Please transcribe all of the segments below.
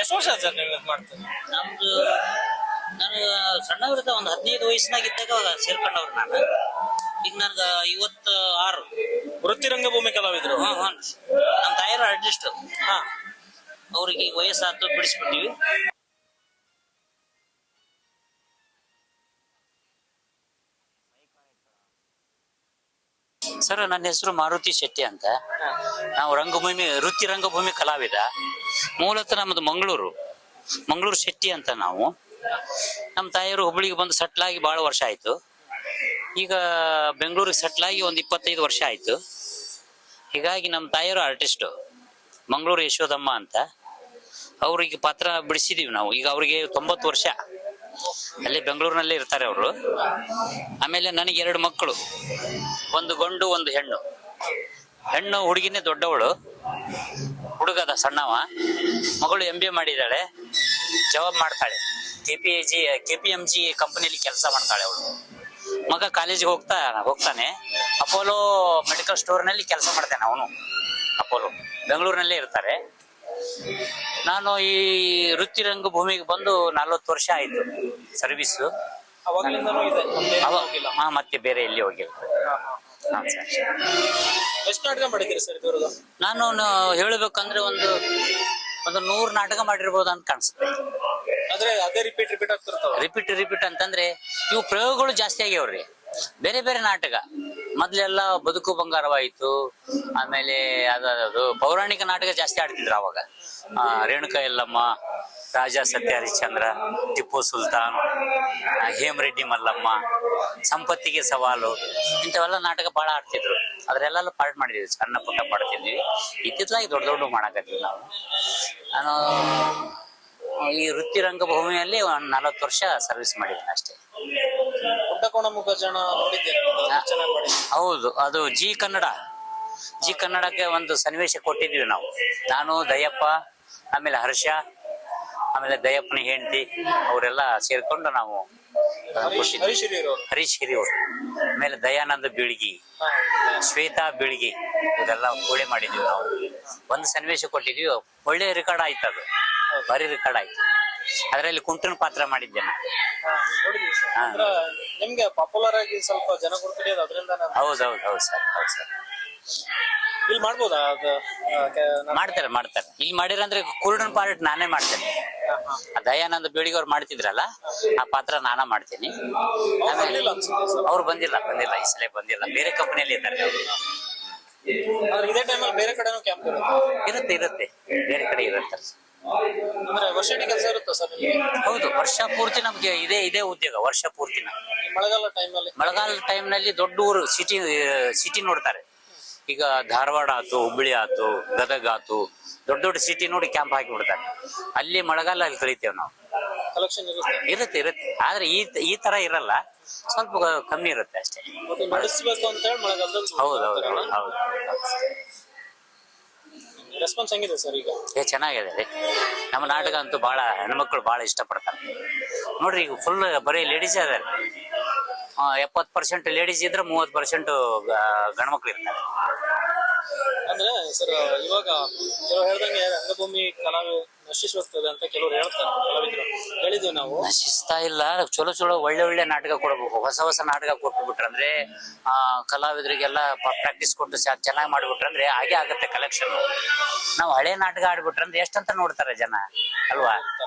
ಎಷ್ಟು ವರ್ಷ ಆಯ್ತು ಸರ್ ನೀವು ಇದು ಮಾಡ್ತೀರಿ? ನಮ್ದು ನಾನು ಸಣ್ಣವ್ರದ ಒಂದು 15 ವಯಸ್ಸಿನಾಗಿದ್ದಾಗ ಸೇರ್ಕೊಂಡವ್ರು ನಾನು. ಈಗ ನನ್ಗ 56. ವೃತ್ತಿ ರಂಗಭೂಮಿ ಕಲಾವಿದ್ರು. ನಮ್ಮ ತಾಯಿಯರು ಆರ್ಟಿಸ್ಟ್. ಹಾ, ಅವ್ರಿಗೆ ಈಗ ವಯಸ್ಸಾತು, ಬಿಡಿಸ್ಬಿಟ್ಟಿವಿ. ಸರ್, ನನ್ನ ಹೆಸರು ಮಾರುತಿ ಶೆಟ್ಟಿ ಅಂತ. ನಾವು ವೃತ್ತಿ ರಂಗಭೂಮಿ ಕಲಾವಿದ. ಮೂಲತಃ ನಮ್ಮದು ಮಂಗಳೂರು ಶೆಟ್ಟಿ ಅಂತ ನಾವು. ನಮ್ಮ ತಾಯಿಯವರು ಹುಬ್ಬಳ್ಳಿಗೆ ಬಂದು ಸೆಟ್ಲ್ ಆಗಿ ಬಹಳ ವರ್ಷ ಆಯ್ತು. ಈಗ ಬೆಂಗಳೂರಿಗೆ ಸೆಟ್ಲ್ ಆಗಿ ಒಂದು 25 ವರ್ಷ ಆಯ್ತು. ಹೀಗಾಗಿ ನಮ್ಮ ತಾಯಿಯವರು ಆರ್ಟಿಸ್ಟು, ಮಂಗಳೂರು ಯಶೋದಮ್ಮ ಅಂತ. ಅವ್ರಿಗೆ ಪಾತ್ರ ಬಿಡಿಸಿದೀವಿ ನಾವು. ಈಗ ಅವ್ರಿಗೆ 90 ವರ್ಷ. ಅಲ್ಲೇ ಬೆಂಗಳೂರಿನಲ್ಲೇ ಇರ್ತಾರೆ ಅವರು. ಆಮೇಲೆ ನನಗೆ 2 ಮಕ್ಕಳು, ಒಂದು ಗಂಡು ಒಂದು ಹೆಣ್ಣು ಹುಡುಗಿನೇ ದೊಡ್ಡವಳು, ಹುಡುಗದ ಸಣ್ಣವ. ಮಗಳು MBA ಮಾಡಿದ್ದಾಳೆ, ಜಾಬ್ ಮಾಡ್ತಾಳೆ. KPMG ಕಂಪನಿಯಲ್ಲಿ ಕೆಲಸ ಮಾಡ್ತಾಳೆ ಅವಳು. ಮಗ ಕಾಲೇಜಿಗೆ ಹೋಗ್ತಾನೆ. ಅಪೋಲೋ ಮೆಡಿಕಲ್ ಸ್ಟೋರ್ನಲ್ಲಿ ಕೆಲಸ ಮಾಡ್ತಾನೆ ಅವನು. ಅಪೋಲೋ ಬೆಂಗಳೂರಿನಲ್ಲೇ ಇರ್ತಾರೆ. ನಾನು ಈ ವೃತ್ತಿ ರಂಗಭೂಮಿಗೆ ಬಂದು 40 ವರ್ಷ ಆಯ್ತು ಸರ್ವಿಸ್. ಮತ್ತೆ ಬೇರೆ ಎಲ್ಲಿ ಹೋಗಿಲ್ಲ. ಎಷ್ಟು ನಾಟಕ ಮಾಡಿದ್ದೀರಿ ಸರ್ ಇದುವರೆಗೂ? ನಾನು ಹೇಳಬೇಕಂದ್ರೆ ಒಂದು 100 ನಾಟಕ ಮಾಡಿರ್ಬೋದು ಅಂತ ಕಾಣಿಸುತ್ತೆ. ಆದ್ರೆ ಅದೇ ರಿಪೀಟ್ ಆಗ್ತಿರ್ತಾವ. ರಿಪೀಟ್ ಅಂತಂದ್ರೆ ಇವು ಪ್ರಯೋಗಗಳು ಜಾಸ್ತಿ ಆಗ್ಯಾವ್ರಿ. ಬೇರೆ ಬೇರೆ ನಾಟಕ ಮೊದ್ಲೆಲ್ಲ ಬದುಕು ಬಂಗಾರವಾಯಿತು. ಆಮೇಲೆ ಅದು ಪೌರಾಣಿಕ ನಾಟಕ ಜಾಸ್ತಿ ಆಡ್ತಿದ್ರು ಅವಾಗ. ರೇಣುಕಾ ಯಲ್ಲಮ್ಮ, ರಾಜ ಸತ್ಯ ಹರಿಶ್ಚಂದ್ರ, ಟಿಪ್ಪು ಸುಲ್ತಾನ್, ಹೇಮರೆಡ್ಡಿ ಮಲ್ಲಮ್ಮ, ಸಂಪತ್ತಿಗೆ ಸವಾಲು, ಇಂಥವೆಲ್ಲ ನಾಟಕ ಬಹಳ ಆಡ್ತಿದ್ರು. ಅದ್ರೆಲ್ಲ ಪಾರ್ಟ್ ಮಾಡಿದ್ವಿ, ಸಣ್ಣ ಪುಟ್ಟ ಮಾಡ್ತಿದ್ವಿ. ಇತ್ತಿತ್ತಲಾಗಿ ದೊಡ್ಡ ಮಾಡಾಕತ್ತೀವಿ ನಾವು. ನಾನು ಈ ವೃತ್ತಿ ರಂಗಭೂಮಿಯಲ್ಲಿ ಒಂದು 40 ವರ್ಷ ಸರ್ವಿಸ್ ಮಾಡಿದ್ದೀನಿ ಅಷ್ಟೇ. ಹೌದು, ಅದು ಜಿ ಕನ್ನಡಕ್ಕೆ ಒಂದು ಸನ್ನಿವೇಶ ಕೊಟ್ಟಿದ್ವಿ ನಾವು. ನಾನು, ದಯಪ್ಪ, ಆಮೇಲೆ ಹರ್ಷ, ಆಮೇಲೆ ದಯಪ್ಪನ ಹೆಂಡತಿ, ಅವರೆಲ್ಲ ಸೇರ್ಕೊಂಡು ನಾವು ಹರೀಶ್ ಹಿರಿ ಅವರು, ಆಮೇಲೆ ದಯಾನಂದ ಬೀಳ್ಗಿ, ಶ್ವೇತಾ ಬೀಳ್ಗಿ, ಇವರೆಲ್ಲ ಕೂಡೆ ಮಾಡಿದ್ವಿ ನಾವು. ಒಂದು ಸನ್ನಿವೇಶ ಕೊಟ್ಟಿದ್ವಿ. ಒಳ್ಳೆ ರೆಕಾರ್ಡ್ ಆಯ್ತು, ಅದು ಭಾರಿ ರೆಕಾರ್ಡ್ ಆಯ್ತು. ಅದರಲ್ಲಿ ಕುಂಟನ ಪಾತ್ರ ಮಾಡಿದ್ದೆ ನಾನು. ನಿಮ್ಗೆ ಪಾಪ್ಯುಲರ್ ಆಗಿ ಸ್ವಲ್ಪ ಜನ ಗುರುತಿಡಿಯೋದು ಅದರಿಂದ. ಹೌದು ಸರ್. ಇಲ್ಲಿ ಮಾಡ್ಬೋದಾ? ಮಾಡ್ತಾರೆ. ಇಲ್ಲಿ ಮಾಡಿರಂದ್ರೆ ಕುರುಡನ ಪಾರ್ಟ್ ನಾನೇ ಮಾಡ್ತೇನೆ. ದಯಾನಂದ ಬೀಳಿಗೆ ಅವ್ರು ಮಾಡ್ತಿದ್ರಲ್ಲ, ಆ ಪಾತ್ರ ನಾನಾ ಮಾಡ್ತೀನಿ. ಅವ್ರು ಬಂದಿಲ್ಲ, ಈ ಸಲ ಬಂದಿಲ್ಲ. ಬೇರೆ ಕಂಪನಿಯಲ್ಲಿ ಇದ್ದಾರೆ ಅವರು. ಇದೇ ಟೈಮಲ್ಲಿ ಬೇರೆ ಕಡೆನೂ ಕ್ಯಾಂಪ್ ಇರುತ್ತೆ, ಬೇರೆ ಕಡೆ ಇರುತ್ತೆ. ವರ್ಷ ಕೆಲಸ ಇರುತ್ತೆ ಸರ್? ಹೌದು, ವರ್ಷ ಪೂರ್ತಿ ನಮ್ಗೆ ಇದೇ ಉದ್ಯೋಗ. ವರ್ಷ ಪೂರ್ತಿನ ಮಳೆಗಾಲ ಟೈಮ್ನಲ್ಲಿ ದೊಡ್ಡ ಊರು ಸಿಟಿ ನೋಡ್ತಾರೆ. ಈಗ ಧಾರವಾಡ ಆತು, ಹುಬ್ಬಳ್ಳಿ ಆತು, ಗದಗ ಆತು, ದೊಡ್ಡ ಸಿಟಿ ನೋಡಿ ಕ್ಯಾಂಪ್ ಹಾಕಿ ಬಿಡ್ತಾರೆ. ಅಲ್ಲಿ ಮಳೆಗಾಲ ಅಲ್ಲಿ ಕಳಿತೇವೆ ನಾವು. ಇರುತ್ತೆ. ಆದ್ರೆ ಈ ತರ ಇರಲ್ಲ, ಸ್ವಲ್ಪ ಕಮ್ಮಿ ಇರುತ್ತೆ ಅಷ್ಟೇ. ಹೌದು. ರೆಸ್ಪಾನ್ಸ್ ಹೆಂಗಿದೆ ಸರ್ ಈಗ? ಚೆನ್ನಾಗಿದೆ ರೀ. ನಮ್ಮ ನಾಟಕ ಅಂತೂ ಬಹಳ ಹೆಣ್ಮಕ್ಳು ಬಹಳ ಇಷ್ಟಪಡ್ತಾರೆ ನೋಡ್ರಿ. ಈಗ ಫುಲ್ ಬರೀ ಲೇಡೀಸ್ ಅದಾರೆ. 70% ಲೇಡೀಸ್ ಇದ್ರೆ 30% ಗಂಡ್ಮಕ್ಳು ಇರ್ತಾರೆ. ಅಂದ್ರೆ ಸರ್, ಇವಾಗ ಕೆಲವು ಹೇಳ್ದಂಗೆ ರಂಗಭೂಮಿ ಕಲಾವಿ ನಶಿಸೋಗ್ತದೆ ಅಂತ ಕೆಲವರು ಹೇಳ್ತಾರೆ. ಹೇಳಿದ್ವಿ ನಾವು. ನಶಿಸ್ತಾ ಇಲ್ಲ. ಚಲೋ ಒಳ್ಳೆ ನಾಟಕ ಕೊಡ್ಬೇಕು. ಹೊಸ ನಾಟಕ ಕೊಟ್ಬಿಟ್ರೆ ಅಂದ್ರೆ ಕಲಾವಿದರಿಗೆಲ್ಲ ಪ್ರಾಕ್ಟೀಸ್ ಕೊಟ್ಟು ಚೆನ್ನಾಗಿ ಮಾಡ್ಬಿಟ್ರೆ ಅಂದ್ರೆ ಹಾಗೆ ಆಗುತ್ತೆ ಕಲೆಕ್ಷನ್. ನಾವು ಹಳೆ ನಾಟಕ ಆಡ್ಬಿಟ್ರಂದ್ರೆ ಎಷ್ಟಂತ ನೋಡ್ತಾರೆ ಜನ ಅಲ್ವಾ?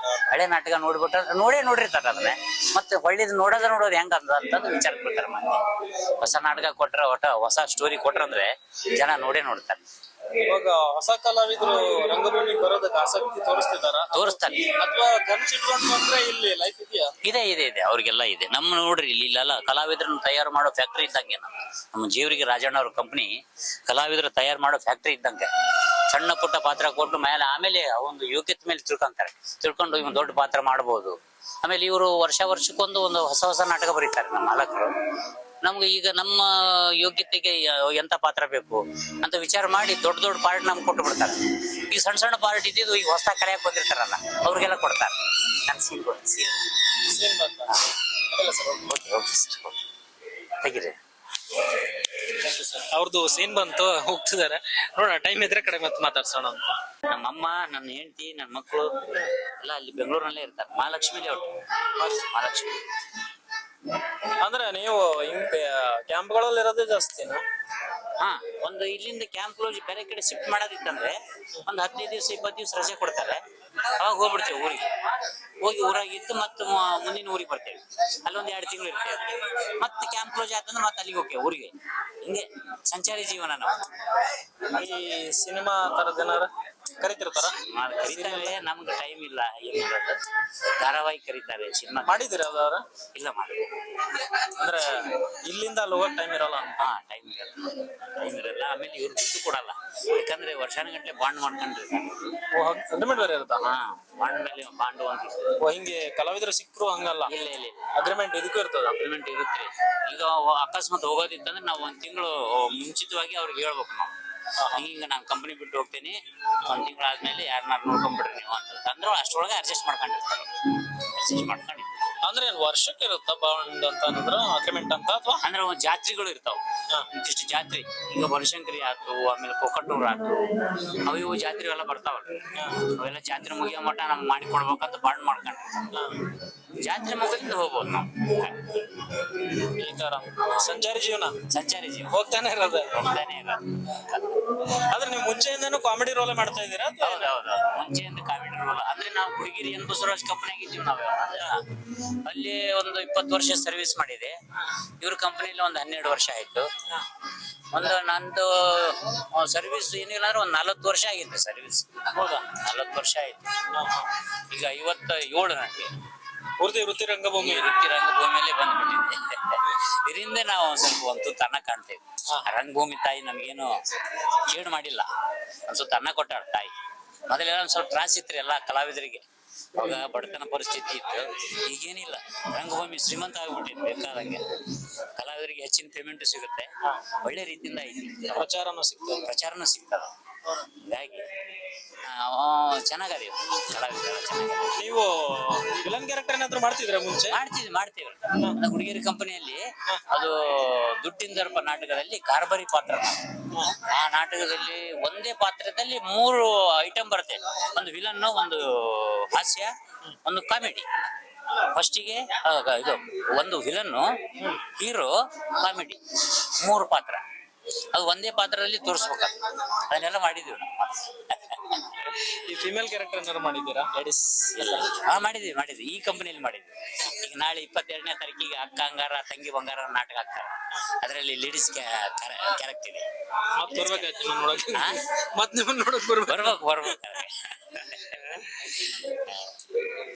ಹಳೆ ನಾಟಕ ನೋಡಿರ್ತಾರೆ ಅದನ್ನೇ. ಮತ್ತೆ ಒಳ್ಳೇದು ನೋಡೋದು ಹೆಂಗ ಅಂತಂದು ವಿಚಾರಕ್ಕೆ ಬಿಡ್ತಾರೆ. ಮತ್ತೆ ಹೊಸ ನಾಟಕ ಕೊಟ್ರೆ, ಹೊಸ ಸ್ಟೋರಿ ಕೊಟ್ರಂದ್ರೆ ಜನ ನೋಡ್ತಾರೆ. ಇವಾಗ ಹೊಸ ಕಲಾವಿದರು ರಂಗಭೂಮಿ ಬರೋದಕ್ಕೆ ಆಸಕ್ತಿ ತೋರಿಸ್ತಾರೆ. ಅಥವಾ ಕನಸಿಟ್ಕೊಂಡು ಬಂದ್ರೆ ಇಲ್ಲಿ ಲೈಫ್ ಇದೆಯಾ? ಇದೆ. ಅವ್ರಿಗೆಲ್ಲ ಇದೆ. ನೋಡ್ರಿ ಇಲ್ಲೆಲ್ಲ ಕಲಾವಿದರನ್ನು ತಯಾರು ಮಾಡೋ ಫ್ಯಾಕ್ಟ್ರಿ ಇದ್ದಂಗೆ. ನಮ್ಮ ಜೀವರಿಗೆ ರಾಜಣ್ಣ ಅವ್ರ ಕಂಪ್ನಿ ಕಲಾವಿದರು ತಯಾರು ಮಾಡೋ ಫ್ಯಾಕ್ಟ್ರಿ ಇದ್ದಂಗೆ. ಸಣ್ಣ ಪುಟ್ಟ ಪಾತ್ರ ಕೊಟ್ಟು ಆಮೇಲೆ ಒಂದು ಯೋಗ್ಯತೆ ಮೇಲೆ ತಿಳ್ಕೊಂಡು ಇವ್ ದೊಡ್ಡ ಪಾತ್ರ ಮಾಡಬಹುದು. ಆಮೇಲೆ ಇವರು ವರ್ಷಕ್ಕೊಂದು ಹೊಸ ನಾಟಕ ಬರೀತಾರೆ ನಮ್ಮ ಮಾಲಕರು. ನಮ್ಗೆ ಈಗ ನಮ್ಮ ಯೋಗ್ಯತೆಗೆ ಎಂತ ಪಾತ್ರ ಬೇಕು ಅಂತ ವಿಚಾರ ಮಾಡಿ ದೊಡ್ಡ ಪಾರ್ಟ್ ನಮ್ಗೆ ಕೊಟ್ಟು ಬಿಡ್ತಾರೆ. ಈಗ ಸಣ್ಣ ಪಾರ್ಟ್ ಇದ್ದಿದ್ದು ಈಗ ಹೊಸ ಕರೆಯಕ್ ಬಂದಿರ್ತಾರಲ್ಲ, ಅವ್ರಿಗೆಲ್ಲ ಕೊಡ್ತಾರೆ. ನನ್ ತೆಗಿರಿ. ಅವ್ರದ್ದು ಸೀನ್ ಬಂತು, ಹೋಗ್ತಿದಾರೆ. ನೋಡೋಣ, ಟೈಮ್ ಇದ್ರೆ ಕಡೆ ಮತ್ತೆ ಮಾತಾಡ್ಸೋಣ ಅಂತ. ನಮ್ಮಮ್ಮ, ನನ್ನ ಹೆಂಡತಿ, ನನ್ನ ಮಕ್ಕಳು ಎಲ್ಲ ಅಲ್ಲಿ ಬೆಂಗಳೂರಿನಲ್ಲೇ ಇರ್ತಾರೆ. ಮಹಾಲಕ್ಷ್ಮಿ ಲೇಔಟ್. ಮಹಾಲಕ್ಷ್ಮಿ. ಅಂದ್ರೆ ನೀವು ಹಿಂಗ್ ಕ್ಯಾಂಪ್ಗಳಲ್ಲಿ ಇರೋದೇ ಜಾಸ್ತಿನಾ? ಹಾ, ಒಂದು ಇಲ್ಲಿಂದ ಕ್ಯಾಂಪ್ ಕ್ಲೋಸ್ ಬೇರೆ ಕಡೆ ಶಿಫ್ಟ್ ಮಾಡೋದಿತ್ತಂದ್ರೆ ಒಂದು 15 ದಿವಸ 20 ದಿವಸ ರಜೆ ಕೊಡ್ತಾರೆ. ಅವಾಗ ಹೋಗ್ಬಿಡ್ತೇವೆ ಊರಿಗೆ. ಹೋಗಿ ಊರಾಗಿದ್ದು ಮತ್ತೆ ಮುಂದಿನ ಊರಿಗೆ ಬರ್ತೇವೆ. ಅಲ್ಲೊಂದ್ 2 ತಿಂಗಳು ಇರ್ತೇವೆ. ಮತ್ತೆ ಕ್ಯಾಂಪ್ ಕ್ಲೋಸ್ ಆಯ್ತಂದ್ರೆ ಮತ್ತೆ ಅಲ್ಲಿಗೆ ಹೋಗ್ತೇವೆ ಊರಿಗೆ. ಹಿಂಗೆ ಸಂಚಾರಿ ಜೀವನ ನಾವು. ಈ ಸಿನಿಮಾ ತರದ ಏನಾರ ಕರಿತಿರ್ತಾರ? ಕರೀತಾರೆ, ನಮ್ಗೆ ಟೈಮ್ ಇಲ್ಲ. ಏನ್ ಮಾಡೋದು, ಧಾರಾವಾಹಿ ಕರೀತಾರೆ, ಸಿನಿಮಾ ಮಾಡಿದಿರ ಯಾವ್ದಾರ? ಇಲ್ಲ ಮಾಡಿ. ಅಂದ್ರೆ ಇಲ್ಲಿಂದ ಅಲ್ಲಿ ಹೋಗಕ್ ಟೈಮ್ ಇರಲ್ಲ ಅಂತ. ಹಾ, ಟೈಮ್ ಇರಲ್ಲ. ಆಮೇಲೆ ಇವ್ರು ದುಡ್ಡು ಕೊಡಲ್ಲ. ಯಾಕಂದ್ರೆ ವರ್ಷಾನುಗಟ್ಲೆ ಬಾಂಡ್ ಮಾಡ್ಕೊಂಡಿರ್ತಾರೆ. ಅಗ್ರಿಮೆಂಟ್ ಬೇರೆ ಇರುತ್ತಾ? ಹಾ, ಬಾಂಡ್ ಮೇಲೆ ಬಾಂಡ್ ಒಂದು. ಹಿಂಗೆ ಕಲಾವಿದರು ಸಿಕ್ಕರು ಹಂಗಲ್ಲ? ಇಲ್ಲ ಇಲ್ಲ, ಅಗ್ರಿಮೆಂಟ್ ಇದಕ್ಕೂ ಇರ್ತದ? ಅಗ್ರಿಮೆಂಟ್ ಇರುತ್ತೆ. ಈಗ ಅಕಸ್ಮಾತ್ ಹೋಗೋದಿತ್ತಂದ್ರೆ ನಾವು 1 ತಿಂಗಳು ಮುಂಚಿತವಾಗಿ ಅವ್ರಿಗೆ ಹೇಳ್ಬೇಕು. ನಾವು ಹಿಂಗ ನಾನು ಕಂಪನಿ ಬಿಟ್ಟು ಹೋಗ್ತೀನಿ, 1 ತಿಂಗಳಾದ್ಮೇಲೆ ಯಾರನ್ನ ನೋಡ್ಕೊಂಡ್ಬಿಡ್ರಿ ನೀವು ಅಂತಂದ್ರು ಅಷ್ಟೊಳಗೆ ಅಡ್ಜಸ್ಟ್ ಮಾಡ್ಕೊಂಡಿರ್ತಾರೆ. ಅಂದ್ರೆ ಏನ್ ವರ್ಷಕ್ಕೆ ಇರುತ್ತಾ ಬಾಂಡ್ ಅಂತ ಅಂದ್ರೆ ಅಗ್ರಿಮೆಂಟ್ ಅಂತ, ಅಥವಾ ಅಂದ್ರೆ ಒಂದ್ ಜಾತ್ರೆಗಳು ಇರ್ತಾವ. ಇಂತಿಷ್ಟು ಜಾತ್ರೆ, ಈಗ ಬನಶಂಕರಿ ಆಯ್ತು, ಆಮೇಲೆ ಕೊಕ್ಕಟ್ಟೂರ್ ಆಯ್ತು, ಅವು ಜಾತ್ರೆ ಎಲ್ಲ ಬರ್ತಾವಲ್ಲ. ಅವೆಲ್ಲ ಜಾತ್ರೆ ಮುಗಿಯೋ ಮಟ್ಟ ನಮ್ಗೆ ಮಾಡಿ ಕೊಡ್ಬೇಕಂತ ಬಾಂಡ್ ಮಾಡ್ಕೊಂಡು ಜಾತ್ರೆ ಮುಗಿದಿಂದ ಹೋಗ್ಬೋದು ನಾವು. ಈ ತರ ಸಂಚಾರಿ ಜೀವನ. ಸಂಚಾರಿ ಜೀವನ ಹೋಗ್ತಾನೆ ಇರೋದು. ಆದ್ರೆ ನೀವು ಮುಂಚೆಯಿಂದನೂ ಕಾಮಿಡಿ ರೋಲ್ ಮಾಡ್ತಾ ಇದ್ದೀರಾ? ಹೌದೌದು, ಮುಂಚೆಯಿಂದ ಕಾಮಿಡಿ ರೋಲ್. ಅಂದ್ರೆ ನಾವು ಹುಡುಗಿರಿ ಎನ್ ಬಸವರಾಜ್ ಕಂಪನಿಯಾಗ ಇದ್ದೀವಿ ನಾವು. ಅಲ್ಲಿ ಒಂದು 20 ವರ್ಷ ಸರ್ವಿಸ್ ಮಾಡಿದೆ. ಇವ್ರ ಕಂಪನಿಲಿ ಒಂದು 12 ವರ್ಷ ಆಯ್ತು. ನಂದು ಸರ್ವಿಸ್ ಏನಿಲ್ಲ ಅಂದ್ರೆ ಒಂದು 40 ವರ್ಷ ಆಗಿತ್ತು ಸರ್ವಿಸ್. ಹೌದಾ? 40 ವರ್ಷ ಆಯ್ತು. ಈಗ 57 ನನಗೆ. ಪೂರ್ತಿ ವೃತ್ತಿ ರಂಗಭೂಮಿ ರಂಗಭೂಮಿಯಲ್ಲೇ ಬಂದ್ಬಿಟ್ಟಿದ್ದೆ. ಇದರಿಂದ ನಾವು ಸ್ವಲ್ಪ ಒಂದು ತನ್ನ ಕಾಣ್ತೇವೆ. ರಂಗಭೂಮಿ ತಾಯಿ ನಮ್ಗೇನು ಕೇಡು ಮಾಡಿಲ್ಲ, ಒಂದ್ ಸ್ವಲ್ಪ ಅನ್ನ ಕೊಟ್ಟಾಳ ತಾಯಿ. ಮೊದಲೆಲ್ಲ ಒಂದ್ ಸ್ವಲ್ಪ ತ್ರಾಸ ಇತ್ರಿ ಎಲ್ಲ ಕಲಾವಿದರಿಗೆ. ಅವಾಗ ಬಡತನ ಪರಿಸ್ಥಿತಿ ಇತ್ತು. ಈಗೇನಿಲ್ಲ, ರಂಗಭೂಮಿ ಶ್ರೀಮಂತ ಆಗ್ಬಿಟ್ಟಿದೆ. ಬೇಕಾದಂಗೆ ಕಲಾವಿದರಿಗೆ ಹೆಚ್ಚಿನ ಪೇಮೆಂಟ್ ಸಿಗುತ್ತೆ. ಒಳ್ಳೆ ರೀತಿಯಿಂದ ಐತಿ. ಪ್ರಚಾರನೂ ಸಿಗ್ತದ. ಹೀಗಾಗಿ ಚೆನ್ನಾಗದೆ ಕಲಾವಿದ. ನೀವು ವಿಲನ್ ಕ್ಯಾರೆಕ್ಟರ್ ಏನಾದ್ರು ಮಾಡ್ತಿದ್ರ ಮುಂಚೆ? ಮಾಡ್ತೀವಿ. ಹುಡುಗಿಯರ ಕಂಪನಿಯಲ್ಲಿ ಅದು ದುಡ್ಡಿಂದರ್ಪ ನಾಟಕದಲ್ಲಿ ಕಾರ್ಬಾರಿ ಪಾತ್ರ. ಆ ನಾಟಕದಲ್ಲಿ ಒಂದೇ ಪಾತ್ರದಲ್ಲಿ 3 ಐಟಮ್ ಬರುತ್ತೆ. ಒಂದು ವಿಲನ್, ಒಂದು ಹಾಸ್ಯ, ಒಂದು ಕಾಮಿಡಿ. ಫಸ್ಟಿಗೆ ಇದು ಒಂದು ವಿಲನ್ನು, ಹೀರೋ, ಕಾಮಿಡಿ, 3 ಪಾತ್ರ. ಅದು ಒಂದೇ ಪಾತ್ರದಲ್ಲಿ ತೋರಿಸ್ಬೇಕು. ಅದನ್ನೆಲ್ಲ ಮಾಡಿದೀವಿ. ಈ ಫಿಮೇಲ್ ಕ್ಯಾರೆಕ್ಟರ್ ಏನಾದ್ರು ಮಾಡಿದ್ದೀರಾ? ಲೇಡೀಸ್ ಎಲ್ಲ ಮಾಡಿದ್ವಿ. ಈ ಕಂಪನಿಯಲ್ಲಿ ಮಾಡಿದ್ವಿ. ಈಗ ನಾಳೆ 22ನೇ ತಾರೀಕಿಗೆ ಅಕ್ಕ ಅಂಗಾರ ತಂಗಿ ಬಂಗಾರ ನಾಟಕ ಆಗ್ತಾರೆ. ಅದರಲ್ಲಿ ಲೇಡೀಸ್ ಕ್ಯಾರೆಕ್ಟರ್ ಇದೆ. ಮತ್ತೆ ಬರ್ಬೇಕಾಯ್ತು ನೋಡಕ್. ಮತ್ತೆ ನಿಮ್ಮನ್ನ ನೋಡಕ್ ಬರ್ಬೇಕು.